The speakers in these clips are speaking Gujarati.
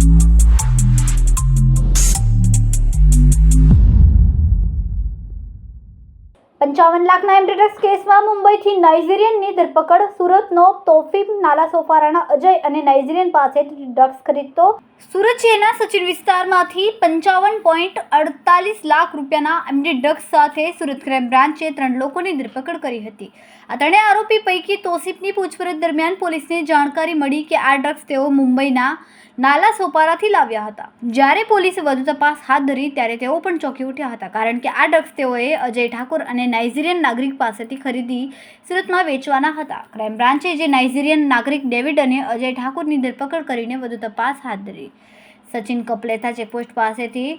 $55 લાખના એમડી ડ્રગ્સ કેસમાં મુંબઈથી નાઇજીરિયનની ધરપકડ. સુરતનો તોફીક નાલા સોપારાના અજય અને નાઇજીરિયન પાસેથી ડ્રગ્સ ખરીદતો. સુરત શહેરના સચિન વિસ્તારમાંથી 55.48 લાખ રૂપિયાના એમડી ડ્રગ્સ સાથે સુરત ક્રાઇમ બ્રાન્ચે 3 લોકોની ધરપકડ કરી હતી. આ ત્રણેય આરોપી પૈકી તોસીફની પૂછપરછ દરમિયાન પોલીસને જાણકારી મળી કે આ ડ્રગ્સ તેઓ મુંબઈના નાલા સોપારાથી લાવ્યા હતા. જ્યારે પોલીસે વધુ તપાસ હાથ ધરી ત્યારે તેઓ પણ ચોંકી ઉઠ્યા હતા, કારણ કે આ ડ્રગ્સ તેઓએ અજય ઠાકુર અને નાઇજીરિયન નાગરિક પાસેથી ખરીદી સુરતમાં વેચવાના હતા. ક્રાઇમ બ્રાન્ચે જે નાઇજીરિયન નાગરિક ડેવિડ અને અજય ઠાકુરની ધરપકડ કરીને વધુ તપાસ હાથ ધરી. સચિન કપલેથા ચેકપોસ્ટ પાસેથી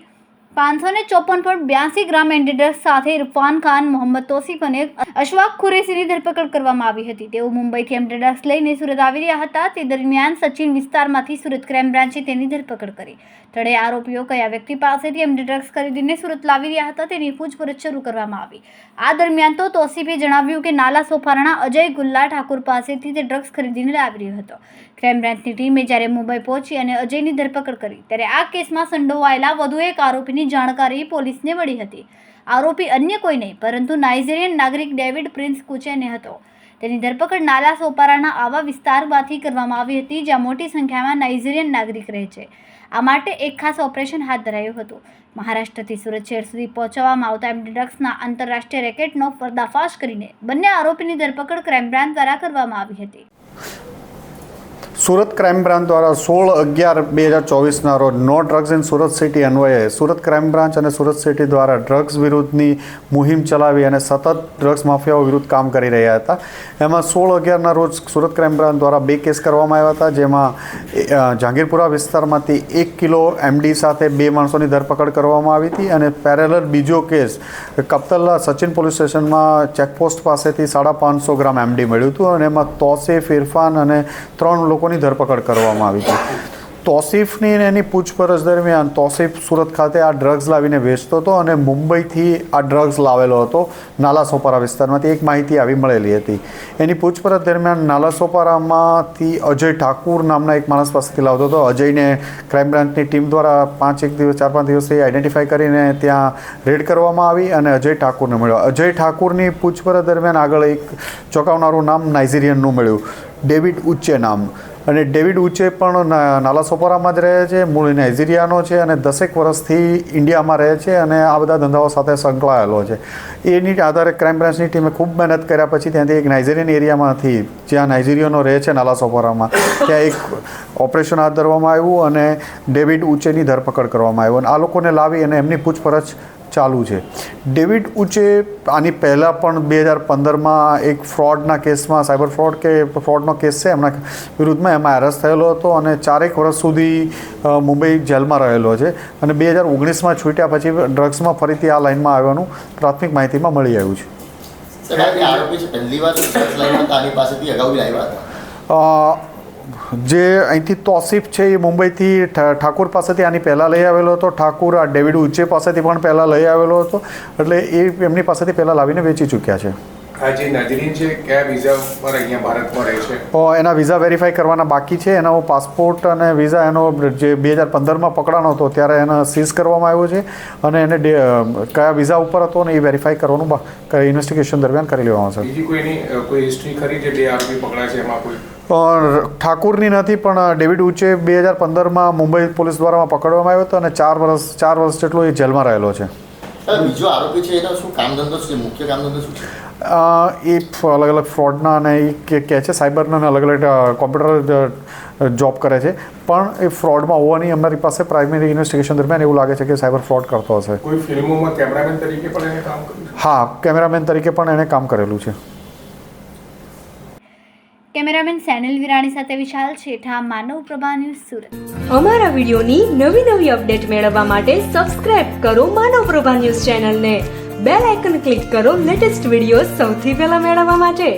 554.82 ગ્રામ એમડી ડ્રગ્સ સાથે ઇરફાન ખાન, મોહમ્મદ તોસીફ અને અશફાક કુરેશીની ધરપકડ કરવામાં આવી હતી. તેઓ મુંબઈથી એમડી ડ્રગ્સ લઈને સુરત આવી રહ્યા હતા. તે દરમિયાન સચિન વિસ્તારમાંથી સુરત ક્રાઇમ બ્રાન્ચે તેની ધરપકડ કરી. ત્રણેય આરોપીઓ કયા વ્યક્તિ પાસેથી એમડી ડ્રગ્સ ખરીદીને સુરત લાવી રહ્યા હતા તેની પૂછપરછ શરૂ કરવામાં આવી. આ દરમિયાન તો તોસીફે જણાવ્યું કે નાલા સોપારાના અજય ગુલ્લા ઠાકુર પાસેથી તે ડ્રગ્સ ખરીદીને લાવી રહ્યો હતો. ક્રાઇમ બ્રાન્ચની ટીમે જ્યારે મુંબઈ પહોંચી અને અજયની ધરપકડ કરી ત્યારે આ કેસમાં સંડોવાયેલા વધુ એક આરોપીની જાણકારી પોલીસને મળી હતી. આરોપી અન્ય કોઈ નહીં પરંતુ નાઇજીરિયન નાગરિક ડેવિડ પ્રિન્સ કુચેને હતો. તેની ધરપકડ નાલા સોપારાના આવા વિસ્તારમાંથી કરવામાં આવી હતી જ્યાં મોટી સંખ્યામાં નાઇજીરિયન નાગરિક રહે છે. આ માટે એક ખાસ ઓપરેશન હાથ ધરાયું હતું. મહારાષ્ટ્રથી સુરત શહેર સુધી પહોંચાડવામાં આવતા એમડી ડ્રગ્સના આંતરરાષ્ટ્રીય રેકેટનો પર્દાફાશ કરીને બંને આરોપીની ધરપકડ ક્રાઇમ બ્રાન્ચ દ્વારા કરવામાં આવી હતી. સુરત ક્રાઇમ બ્રાન્ચ દ્વારા 16/11/2024ના રોજ no drugs in Surat city અન્વયે સુરત ક્રાઇમ બ્રાન્ચ અને સુરત સિટી દ્વારા ડ્રગ્સ વિરુદ્ધની મુહિમ ચલાવી અને સતત ડ્રગ્સ માફિયાઓ વિરુદ્ધ કામ કરી રહ્યા હતા. એમાં 16/11ના રોજ સુરત ક્રાઇમ બ્રાન્ચ દ્વારા 2 કેસ કરવામાં આવ્યા હતા, જેમાં જહાંગીરપુરા વિસ્તારમાંથી 1 કિલો એમડી સાથે 2 માણસોની ધરપકડ કરવામાં આવી હતી અને પેરેલલ બીજો કેસ કપ્તલા સચિન પોલીસ સ્ટેશનમાં ચેકપોસ્ટ પાસેથી 550 ગ્રામ એમડી મળ્યું હતું અને એમાં તોસીફ, ઇરફાન અને 3 લોકોની ધરપકડ કરવામાં આવી હતી. તોસીફની એની પૂછપરછ દરમિયાન તોસીફ સુરત ખાતે આ ડ્રગ્સ લાવીને વેચતો હતો અને મુંબઈથી આ ડ્રગ્સ લાવેલો હતો નાલા સોપારા વિસ્તારમાંથી. એક માહિતી આવી મળેલી હતી. એની પૂછપરછ દરમિયાન નાલા સોપારામાંથી અજય ઠાકુર નામના એક માણસ પાસેથી લાવતો હતો. અજયને ક્રાઇમ બ્રાન્ચની ટીમ દ્વારા 4-5 દિવસથી આઈડેન્ટિફાઈ કરીને ત્યાં રેડ કરવામાં આવી અને અજય ઠાકુરને મળ્યો. અજય ઠાકુરની પૂછપરછ દરમિયાન આગળ એક ચોંકાવનારું નામ નાઇજીરિયનનું મળ્યું, ડેવિડ ઉચ્ચે નામ. અને ડેવિડ ઉચ્ચે પણ નાલા સોપારામાં જ રહે છે, મૂળ નાઇજીરિયાનો છે અને 10 વર્ષથી ઇન્ડિયામાં રહે છે અને આ બધા ધંધાઓ સાથે સંકળાયેલો છે. એની આધારે ક્રાઇમ બ્રાન્ચની ટીમે ખૂબ મહેનત કર્યા પછી ત્યાંથી એક નાઇજીરિયન એરિયામાંથી, જ્યાં નાઇજીરિયનો રહે છે નાલા સોપારામાં, ત્યાં એક ઓપરેશન હાથ ધરવામાં આવ્યું અને ડેવિડ ઉચ્ચેની ધરપકડ કરવામાં આવ્યું અને આ લોકોને લાવી અને એમની પૂછપરછ ચાલુ છે. ડેવિડ ઉચ્ચે આની પહેલાં પણ 2015માં એક ફ્રોડના કેસમાં, સાયબર ફ્રોડ કે ફ્રોડનો કેસ છે એમના વિરુદ્ધમાં, એમાં એરેસ્ટ થયેલો હતો અને 4 વર્ષ સુધી મુંબઈ જેલમાં રહેલો છે અને 2019માં છૂટ્યા પછી ડ્રગ્સમાં ફરીથી આ લાઇનમાં આવવાનું પ્રાથમિક માહિતીમાં મળી આવ્યું છે. જે અહીંથી તોસીફ છે એ મુંબઈથી ઠાકુર પાસેથી આની પહેલાં લઈ આવેલો હતો. ઠાકુર આ ડેવિડ ઉચ્ચે પાસેથી પણ પહેલાં લઈ આવેલો હતો, એટલે એ એમની પાસેથી પહેલાં લાવીને વેચી ચૂક્યા છે. જે નાઇજીરિયન છે કયા વિઝા પર અહીંયા ભારતમાં રહે છે? એના વિઝા વેરીફાઈ કરવાના બાકી છે. એનો પાસપોર્ટ અને વિઝા એનો જે 2015માં પકડાનો હતો ત્યારે એને સીઝ કરવામાં આવ્યો છે અને એને કયા વિઝા ઉપર હતો ને એ વેરીફાઈ કરવાનું ઇન્વેસ્ટિગેશન દરમિયાન કરી લેવામાં આવશે. બીજી કોઈ હિસ્ટ્રી ખરી જે 2 આરોપી પકડાય છે એમાં કોઈ? ઠાકુરની નથી, પણ ડેવિડ ઉચ્ચે 2015માં મુંબઈ પોલીસ દ્વારા પકડવામાં આવ્યો હતો અને 4 વર્ષ જેટલો એ જેલમાં રહેલો છે. બીજો આરોપી છે એનો શું કામ ધંધો છે, મુખ્ય કામ ધંધો શું છે? એ અલગ અલગ ફ્રોડના અને એ કહે છે સાયબરના અલગ અલગ કોમ્પ્યુટર જોબ કરે છે, પણ એ ફ્રોડમાં હોવાની અમારી પાસે પ્રાઇમરી ઇન્વેસ્ટિગેશન દરમિયાન એવું લાગે છે કે સાયબર ફ્રોડ કરતો હશે. કોઈ ફિલ્મોમાં કેમેરામેન તરીકે પણ એને કામ કર્યું? હા, કેમેરામેન તરીકે પણ એણે કામ કરેલું છે. કેમેરામેન સેનિલ વિરાણી સાથે વિશાલ છેઠા, માનવ પ્રભા ન્યૂઝ, સુરત. અમારા વિડીયોની નવી અપડેટ મેળવવા માટે સબસ્ક્રાઇબ કરો માનવ પ્રભા ન્યૂઝ ચેનલને. બેલ આઇકન ક્લિક કરો લેટેસ્ટ વિડીયો સૌથી પહેલા મેળવવા માટે.